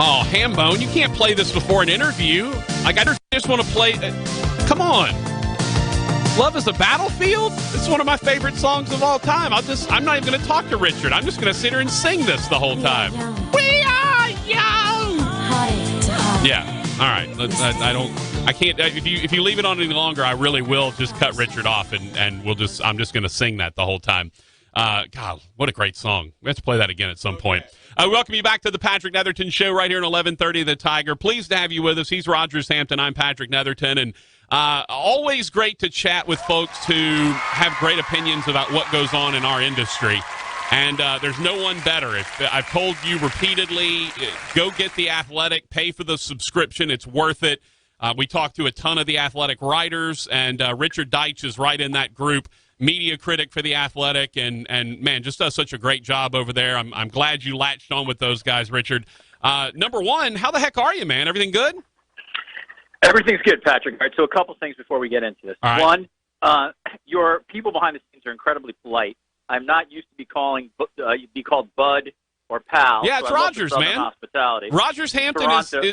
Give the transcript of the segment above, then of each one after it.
Oh, Hambone, you can't play this before an interview. Like, I just want to play. Come on. Love is a Battlefield? It's one of my favorite songs of all time. I'm not even going to talk to Richard. I'm just going to sit here and sing this the whole time. We are young. Yeah. All right. I can't. If you leave it on any longer, I really will just cut Richard off, and I'm just going to sing that the whole time. God, what a great song. Let's play that again at some point. Welcome you back to the Patrick Netherton Show right here at 1130 The Tiger. Pleased to have you with us. He's Rogers Hampton. I'm Patrick Netherton. And always great to chat with folks who have great opinions about what goes on in our industry. And there's no one better. I've told you repeatedly, go get The Athletic, pay for the subscription. It's worth it. We talked to a ton of The Athletic writers, and Richard Deitsch is right in that group. Media critic for The Athletic, and man, just does such a great job over there. I'm glad you latched on with those guys, Richard. Number one, how the heck are you, man? Everything good? Everything's good, Patrick. All right, so a couple things before we get into this. All right. One, your people behind the scenes are incredibly polite. I'm not used to be called Bud or Pal. Yeah, it's so Rogers, man. Hospitality. Rogers Hampton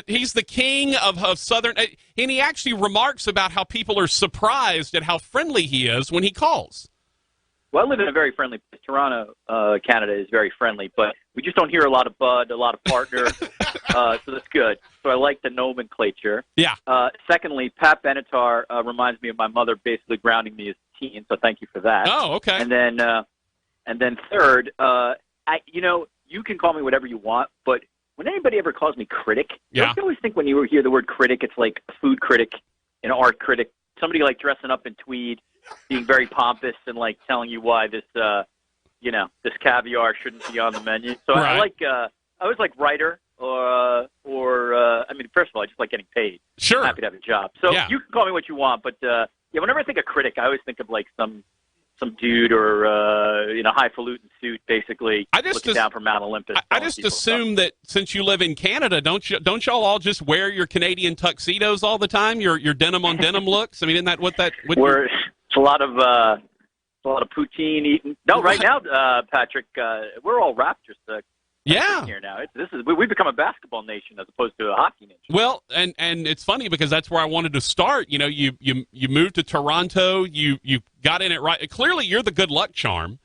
he's the king of Southern, and he actually remarks about how people are surprised at how friendly he is when he calls. Well, I live in a very friendly place. Toronto, Canada is very friendly, but we just don't hear a lot of Bud, a lot of partner, so that's good. So I like the nomenclature. Yeah. Secondly, Pat Benatar reminds me of my mother basically grounding me as a teen, so thank you for that. Oh, okay. And then third, you can call me whatever you want, but when anybody ever calls me critic, don't you always think when you hear the word critic, it's like a food critic, an art critic, somebody like dressing up in tweed, being very pompous and like telling you why this caviar shouldn't be on the menu. So right. I always like writer or first of all, I just like getting paid. Sure. I'm happy to have a job. So you can call me what you want, but whenever I think of critic, I always think of like some dude or highfalutin suit, basically looking down from Mount Olympus. I just assume that since you live in Canada, don't y'all all just wear your Canadian tuxedos all the time? Your denim on denim looks. I mean, isn't that what that? It's a lot of poutine eating. No, right now, Patrick, we're all Raptors. Here now, we've become a basketball nation as opposed to a hockey nation. Well, and it's funny because that's where I wanted to start. You know, you moved to Toronto. You got in it right. Clearly, you're the good luck charm.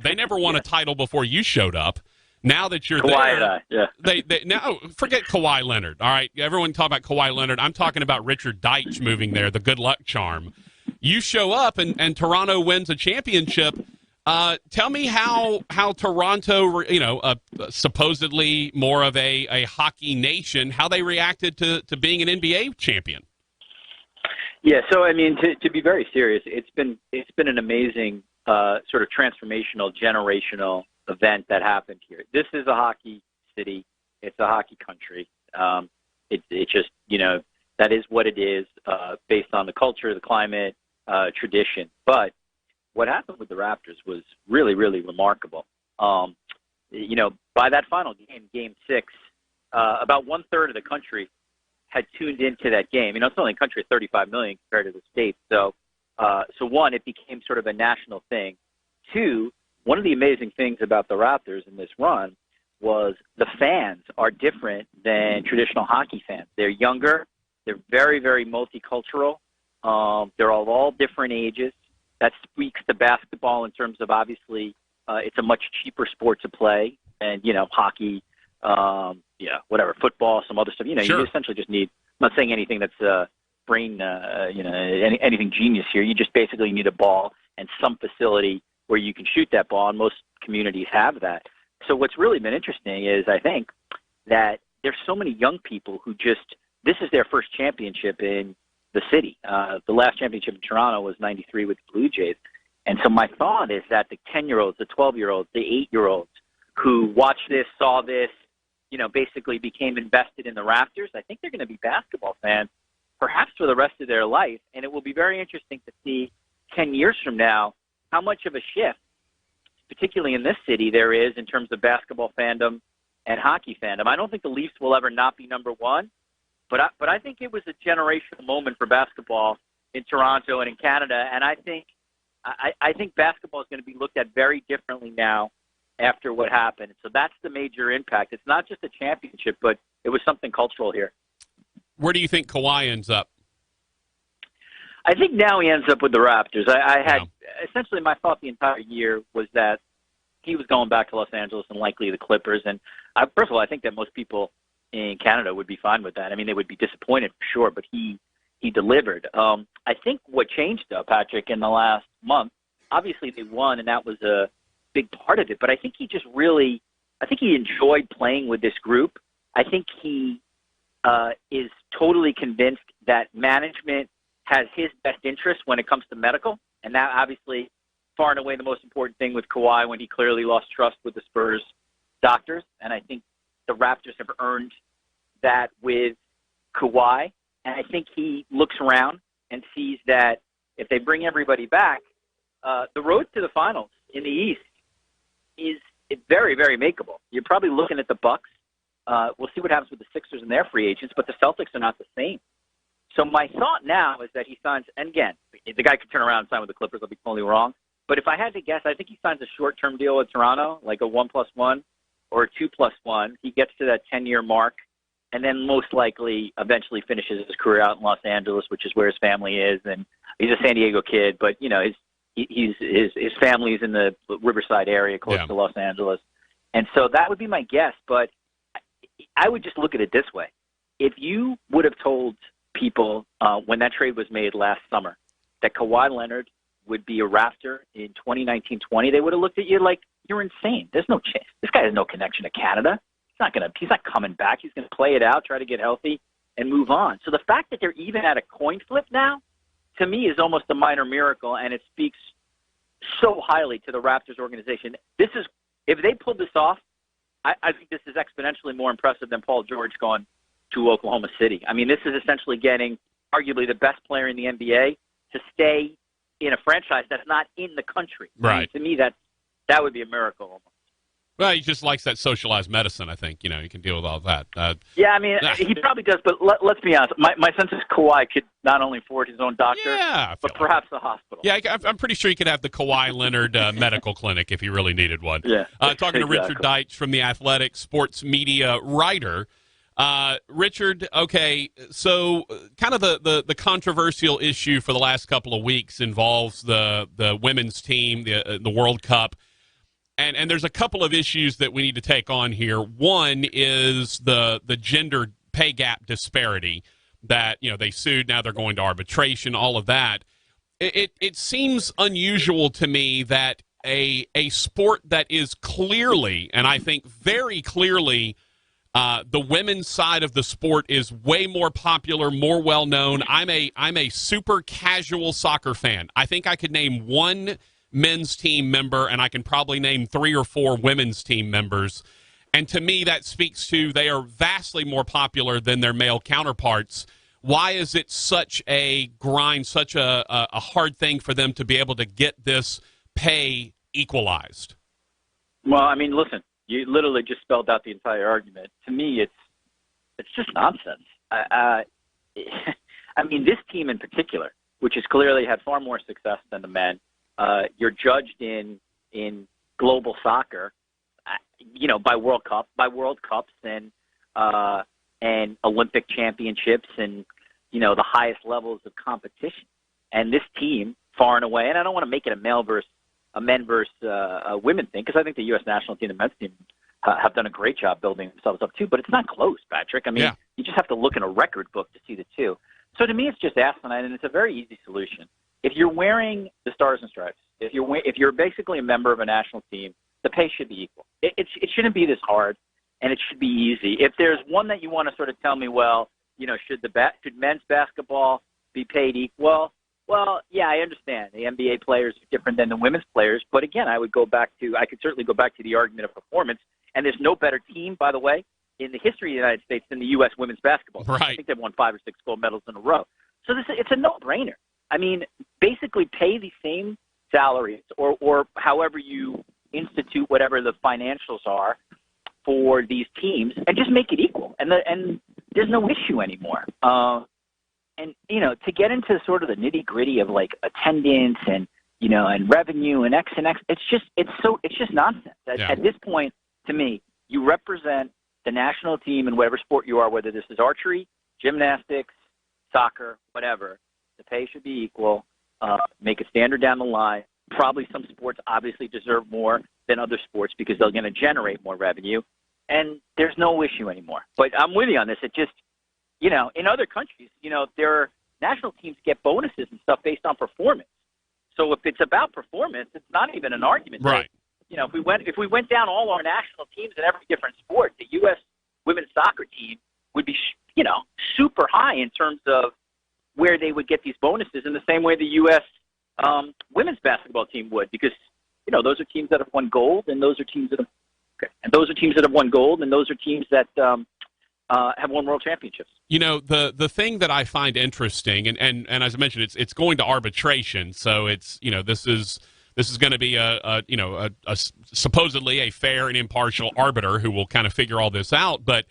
They never won a title before you showed up. Now that you're Kawhi there, they now forget Kawhi Leonard. All right, everyone talk about Kawhi Leonard. I'm talking about Richard Deitsch moving there, the good luck charm. You show up and Toronto wins a championship. Tell me how Toronto, supposedly more of a hockey nation, how they reacted to being an NBA champion. Yeah, so I mean, to be very serious, it's been an amazing sort of transformational, generational event that happened here. This is a hockey city. It's a hockey country. It just that is what it is based on the culture, the climate, tradition, but. What happened with the Raptors was really, really remarkable. By that final game, Game 6, about 1/3 of the country had tuned into that game. It's only a country of 35 million compared to the States. So one, it became sort of a national thing. Two, one of the amazing things about the Raptors in this run was the fans are different than traditional hockey fans. They're younger. They're very, very multicultural. They're of all different ages. That speaks to basketball in terms of obviously it's a much cheaper sport to play, and hockey, football, some other stuff. Sure. You essentially just need. I'm not saying anything that's brain, anything genius here. You just basically need a ball and some facility where you can shoot that ball, and most communities have that. So what's really been interesting is I think that there's so many young people who this is their first championship in the city. The last championship in Toronto was 93 with the Blue Jays. And so my thought is that the 10-year-olds, the 12-year-olds, the 8-year-olds who watched this, saw this, basically became invested in the Raptors, I think they're going to be basketball fans perhaps for the rest of their life. And it will be very interesting to see 10 years from now how much of a shift, particularly in this city, there is in terms of basketball fandom and hockey fandom. I don't think the Leafs will ever not be number one. But I think it was a generational moment for basketball in Toronto and in Canada, and I think basketball is going to be looked at very differently now after what happened. So that's the major impact. It's not just a championship, but it was something cultural here. Where do you think Kawhi ends up? I think now he ends up with the Raptors. I had essentially my thought the entire year was that he was going back to Los Angeles and likely the Clippers. And first of all, I think that most people in Canada would be fine with that. I mean, they would be disappointed for sure, but he delivered. I think what changed, though, Patrick, in the last month, obviously they won, and that was a big part of it. But I think he just really, I think he enjoyed playing with this group. I think he is totally convinced that management has his best interest when it comes to medical, and that obviously far and away the most important thing with Kawhi when he clearly lost trust with the Spurs doctors. And I think the Raptors have earned that with Kawhi. And I think he looks around and sees that if they bring everybody back, the road to the finals in the East is very, very makeable. You're probably looking at the Bucks. We'll see what happens with the Sixers and their free agents, but the Celtics are not the same. So my thought now is that he signs, and again, the guy could turn around and sign with the Clippers. I'll be totally wrong. But if I had to guess, I think he signs a short-term deal with Toronto, like a 1+1 or a 2+1. He gets to that 10-year mark, and then most likely eventually finishes his career out in Los Angeles, which is where his family is. And he's a San Diego kid, but you know his family's in the Riverside area, close to Los Angeles. And so that would be my guess. But I would just look at it this way: if you would have told people when that trade was made last summer that Kawhi Leonard would be a Raptor in 2019-20, they would have looked at you like you're insane. There's no chance. This guy has no connection to Canada. He's not coming back. He's going to play it out, try to get healthy, and move on. So the fact that they're even at a coin flip now, to me, is almost a minor miracle, and it speaks so highly to the Raptors organization. If they pulled this off, I think this is exponentially more impressive than Paul George going to Oklahoma City. I mean, this is essentially getting arguably the best player in the NBA to stay in a franchise that's not in the country. Right. I mean, to me, that would be a miracle almost. Well, he just likes that socialized medicine, I think. You know, he can deal with all that. Yeah, I mean, he probably does, but let's be honest. My sense is Kawhi could not only afford his own doctor, but perhaps a hospital. Yeah, I'm pretty sure he could have the Kawhi Leonard medical clinic if he really needed one. Yeah, talking to Richard Deitsch from The Athletic, sports media writer. Richard, okay, so kind of the controversial issue for the last couple of weeks involves the women's team, the World Cup. And there's a couple of issues that we need to take on here. One is the gender pay gap disparity that, you know, they sued, now they're going to arbitration, all of that. It seems unusual to me that a sport that is clearly, and I think very clearly, the women's side of the sport is way more popular, more well-known. I'm a super casual soccer fan. I think I could name one men's team member, and I can probably name 3 or 4 women's team members. And to me, that speaks to they are vastly more popular than their male counterparts. Why is it such a grind, such a hard thing for them to be able to get this pay equalized? Well, I mean, listen, you literally just spelled out the entire argument. To me, it's just nonsense. I mean, this team in particular, which has clearly had far more success than the men, you're judged in global soccer, you know, by World Cups and Olympic championships and, you know, the highest levels of competition. And this team, far and away, and I don't want to make it a men versus a women thing, because I think the U.S. national team and men's team have done a great job building themselves up too. But it's not close, Patrick. I mean, you just have to look in a record book to see the two. So to me, it's just asinine, and it's a very easy solution. If you're wearing the Stars and Stripes, if you're basically a member of a national team, the pay should be equal. It shouldn't be this hard, and it should be easy. If there's one that you want to sort of tell me, well, you know, should men's basketball be paid equal? Well, yeah, I understand. The NBA players are different than the women's players, but again, I could certainly go back to the argument of performance. And there's no better team, by the way, in the history of the United States than the U.S. women's basketball team. Right. I think they've won 5 or 6 gold medals in a row. So it's a no-brainer. I mean, basically pay the same salaries or however you institute whatever the financials are for these teams and just make it equal. And there's no issue anymore. And, you know, to get into sort of the nitty-gritty of, like, attendance and, you know, and revenue and X, it's just nonsense. At this point, to me, you represent the national team in whatever sport you are, whether this is archery, gymnastics, soccer, whatever, the pay should be equal. Make a standard down the line. Probably some sports obviously deserve more than other sports because they're going to generate more revenue. And there's no issue anymore. But I'm with you on this. It just, in other countries, their national teams get bonuses and stuff based on performance. So if it's about performance, it's not even an argument. Right. If we went down all our national teams in every different sport, the U.S. women's soccer team would be, super high in terms of where they would get these bonuses in the same way the U.S. Women's basketball team would, because those are teams that have won gold, and those are teams that have won gold, and those are teams that have won world championships. The thing that I find interesting, and as I mentioned, it's going to arbitration, so it's this is going to be a supposedly a fair and impartial arbiter who will kind of figure all this out. But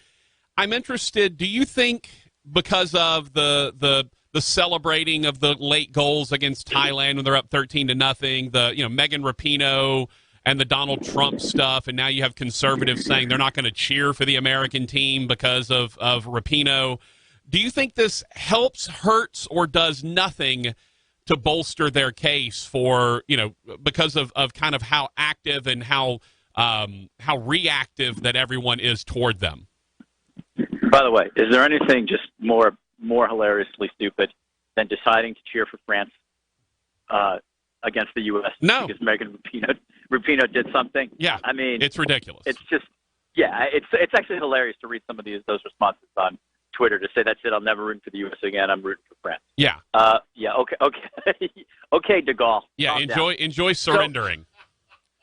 I'm interested. Do you think because of the celebrating of the late goals against Thailand when they're up 13-0, the Megan Rapinoe and the Donald Trump stuff, and now you have conservatives saying they're not going to cheer for the American team because of Rapinoe. Do you think this helps, hurts, or does nothing to bolster their case for, because of kind of how active and how reactive that everyone is toward them? By the way, is there anything just more hilariously stupid than deciding to cheer for France against the U.S. No. Because Megan Rapinoe did something? Yeah, I mean, it's ridiculous. It's just, it's actually hilarious to read some of those responses on Twitter to say, that's it, I'll never root for the U.S. again, I'm rooting for France. Yeah. Okay. Okay, De Gaulle. Yeah, enjoy surrendering.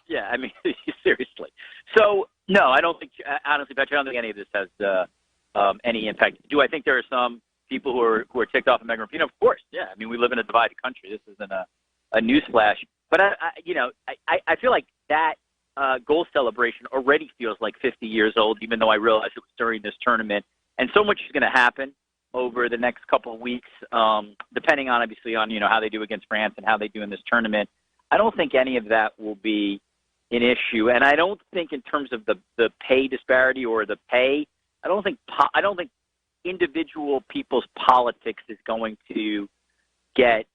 So, I mean, seriously. So, no, I don't think, honestly, Patrick, I don't think any of this has any impact. Do I think there are some people who are ticked off of Megan Rapinoe? Of course, yeah. I mean, we live in a divided country. This isn't a newsflash. But, I feel like that goal celebration already feels like 50 years old, even though I realize it was during this tournament. And so much is going to happen over the next couple of weeks, depending on, obviously, on, how they do against France and how they do in this tournament. I don't think any of that will be an issue. And I don't think in terms of the pay disparity or the pay, I don't think individual people's politics is going to get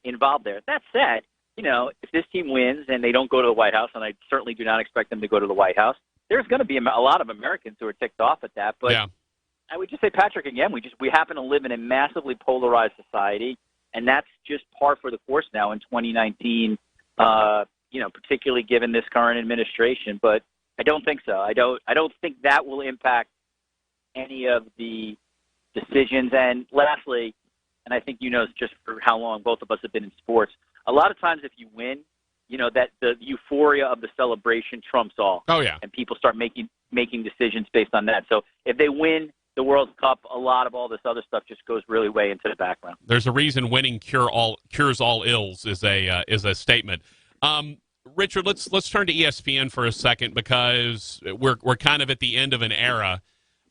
involved there. That said, if this team wins and they don't go to the White House, and I certainly do not expect them to go to the White House, there's going to be a lot of Americans who are ticked off at that. But yeah. I would just say, Patrick, again, we happen to live in a massively polarized society, and that's just par for the course now in 2019. Particularly given this current administration. But I don't think so. I don't think that will impact any of the decisions. And lastly, and I think just for how long both of us have been in sports, a lot of times if you win, that the euphoria of the celebration trumps all. Oh yeah. And people start making decisions based on that. So if they win the World Cup, a lot of all this other stuff just goes really way into the background. There's a reason winning cures all ills is a statement. Richard, let's turn to ESPN for a second, because we're kind of at the end of an era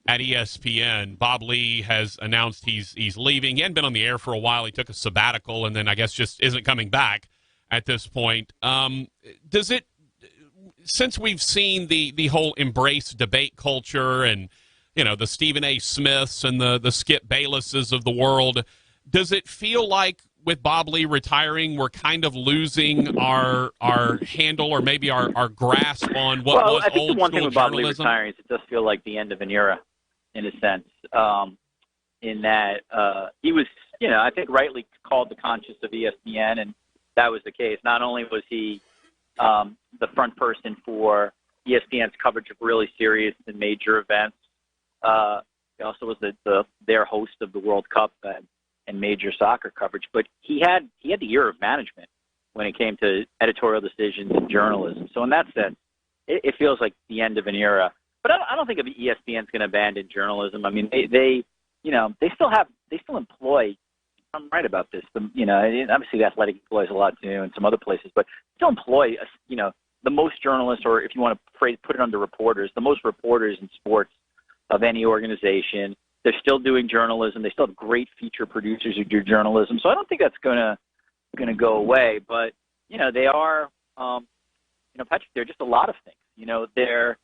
at ESPN. Bob Lee has announced he's leaving. He hadn't been on the air for a while. He took a sabbatical and then I guess just isn't coming back at this point. Does it, since we've seen the whole embrace debate culture and the Stephen A. Smiths and the Skip Baylesses of the world, does it feel like with Bob Lee retiring, we're kind of losing our handle or maybe our grasp on what was old school journalism? I think the one thing with Bob Lee retiring is it does feel like the end of an era, in a sense, in that he was, I think rightly called the conscience of ESPN, and that was the case. Not only was he the front person for ESPN's coverage of really serious and major events, he also was their host of the World Cup and major soccer coverage. But he had the ear of management when it came to editorial decisions and journalism. So in that sense, it feels like the end of an era. But I don't think ESPN's going to abandon journalism. I mean, they still employ. I'm right about this. Obviously, the Athletic employs a lot too, and some other places, but still employ the most journalists, or if you want to put it under reporters, the most reporters in sports of any organization. They're still doing journalism. They still have great feature producers who do journalism. So I don't think that's gonna go away. But they are, Patrick. They're just a lot of things. They're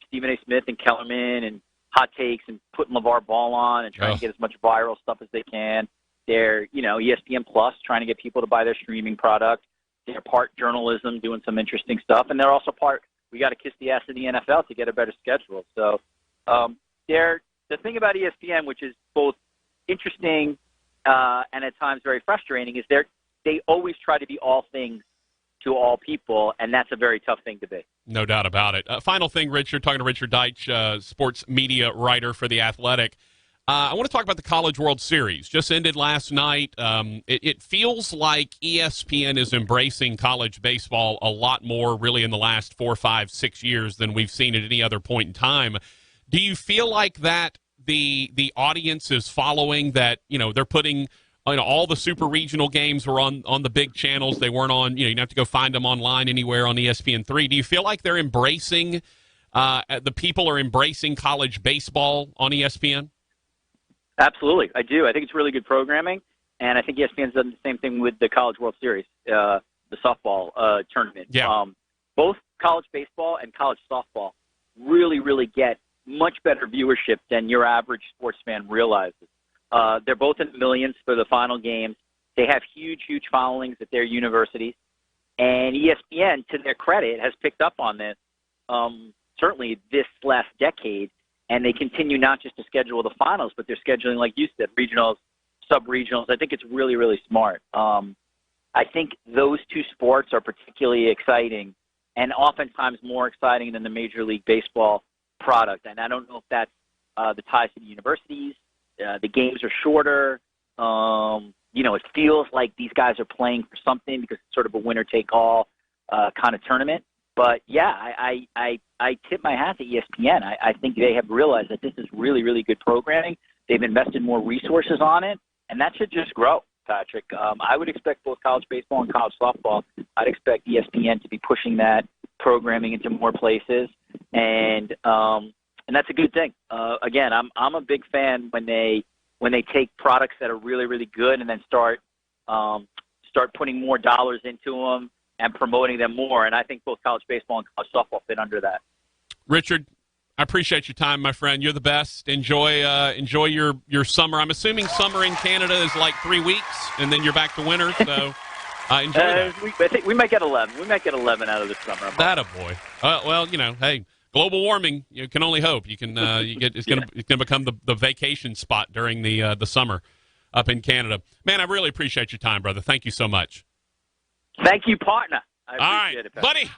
Stephen A. Smith and Kellerman and hot takes and putting LeVar Ball on and trying to get as much viral stuff as they can. They're, ESPN Plus, trying to get people to buy their streaming product. They're part journalism, doing some interesting stuff. And they're also part, we got to kiss the ass of the NFL to get a better schedule. So the thing about ESPN, which is both interesting and at times very frustrating, is they always try to be all things to all people, and that's a very tough thing to be. No doubt about it. Final thing, Richard, talking to Richard Deitsch, sports media writer for The Athletic. I want to talk about the College World Series. Just ended last night. It feels like ESPN is embracing college baseball a lot more really in the last 4, 5, 6 years than we've seen at any other point in time. Do you feel like that the audience is following that, they're putting all the super regional games were on the big channels. They weren't on, you didn't have to go find them online anywhere on ESPN3. Do you feel like they're embracing, the people are embracing college baseball on ESPN? Absolutely. I do. I think it's really good programming, and I think ESPN's done the same thing with the College World Series, the softball tournament. Yeah. Both college baseball and college softball really, really get much better viewership than your average sports fan realizes. They're both in the millions for the final games. They have huge, huge followings at their universities. And ESPN, to their credit, has picked up on this, certainly this last decade. And they continue not just to schedule the finals, but they're scheduling, like you said, regionals, sub-regionals. I think it's really, really smart. I think those two sports are particularly exciting and oftentimes more exciting than the Major League Baseball product. And I don't know if that's the ties to the universities. The games are shorter. It feels like these guys are playing for something because it's sort of a winner-take-all kind of tournament. But, yeah, I tip my hat to ESPN. I think they have realized that this is really, really good programming. They've invested more resources on it, and that should just grow, Patrick. I would expect both college baseball and college softball. I'd expect ESPN to be pushing that programming into more places, and that's a good thing. Again, I'm a big fan when they take products that are really, really good and then start putting more dollars into them and promoting them more. And I think both college baseball and college softball fit under that. Richard, I appreciate your time, my friend. You're the best. Enjoy your summer. I'm assuming summer in Canada is like 3 weeks, and then you're back to winter. So enjoy that. I think we might get 11. We might get 11 out of the summer. That a boy. Well, hey, global warming. You can only hope. It's going to become the vacation spot during the summer up in Canada. Man, I really appreciate your time, brother. Thank you so much. Thank you, partner. All right, buddy.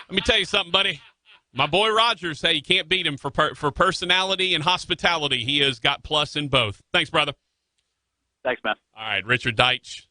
Let me tell you something, buddy. My boy Rogers, hey, you can't beat him for personality and hospitality. He has got plus in both. Thanks, brother. Thanks, man. All right, Richard Deitsch.